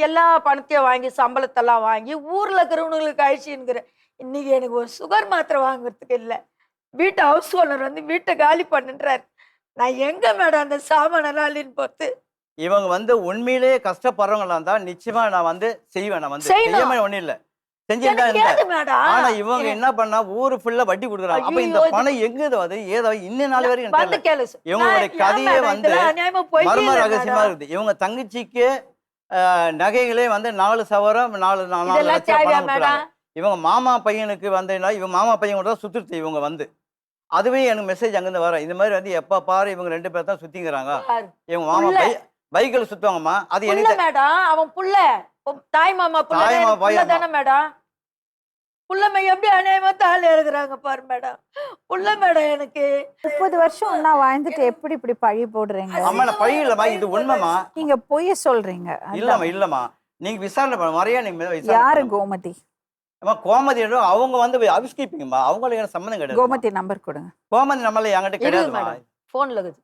எல்லா பணத்தையும் வாங்கி சம்பளத்தெல்லாம் வாங்கி ஊர்ல இருக்கிறவங்களுக்கு அழிச்சுங்கிற. இன்னைக்கு எனக்கு ஒரு சுகர் மாத்திரை வாங்குறதுக்கு இல்லை. வீட்டு ஹவுஸ் ஓனர் வந்து வீட்டை காலி பண்ணுன்றாரு. நான் எங்க மேடம் அந்த சாமானெல்லாம் அள்ளின்னு போத்து? இவங்க வந்து உண்மையிலேயே கஷ்டப்படுறவங்களா இருந்தா நிச்சயமா நான் வந்து செய்வேன். நான் வந்து செய்யணும். செய்யாம ஒண்ணும் இல்ல, செஞ்சுட்டு தான் எனக்கு இருந்தேன். ஏது மேடம்? ஆனா இவங்க என்ன பண்ணா ஊரு ஃபுல்லா வட்டி கொடுக்குறாங்க. அப்ப இந்த ஐயோ, பணம் எங்கது அது ஏதோ இன்னும் நாள் வரைக்கும் வந்து தெரியல. கேளு. இவங்களுடைய நான் கதையே ஏன் மேடம் வந்து இதெல்லாம் அநியாயமா போயிட்டே மர்ம இல்லை ரகசியமா மேடம். இருக்குது. இவங்க தங்கச்சிக்கு நகைகளே வந்து 4 சவரம் 4 இதெல்லாம் லட்சம் தேவையா பணம் கொடுக்குறாங்க. மேடம்? இவங்க மாமா பையனுக்கு வந்து இவங்க மாமா பையன் கூட தான் சுத்துறது இவங்க வந்து. அதுவே எனக்கு மெசேஜ் அங்கிருந்து வர இந்த மாதிரி வந்து எப்ப பாரு இவங்க 2 பேர் தான் சுத்திங்கிறாங்க. பாரு. இவங்க மாமா புள்ள. பைக்கில் சுத்துவாங்கம்மா. அது புள்ள எனக்கு மேடம், அவன் புள்ள. தாய் மாமா புள்ள தாய் மாமா புள்ள பையன் தானே மேடம்? புள்ளமை எப்படி அநியாயமா தாலி எழுதுறாங்க பாரு மேடம். புள்ள மேடம் எனக்கு. 30 வருஷம் ஒண்ணா வாழ்ந்துட்டு எப்படி இப்படி பழி போடுறீங்க? அம்மா நான் பழி இல்லம்மா, இது உண்மைமா. நீங்க பொய்ய சொல்றீங்க. இல்லம்மா இல்லம்மா, நீங்க விசாரணை பண்ண முறையா நீங்க விசாரணை யாரு பண்ணுங்க. கோமதி? அம்மா கோமதி அவங்க வந்து ஹவுஸ் கீப்பிங்கம்மா, அவங்களுக்கு எனக்கு சம்மந்தம் கிடையாது. கோமதி நம்பர் கொடுங்க. கோமதி நம்மள என்கிட்ட இருக்கு கிடையாதுமா. மேடம். போன்ல இருக்குது.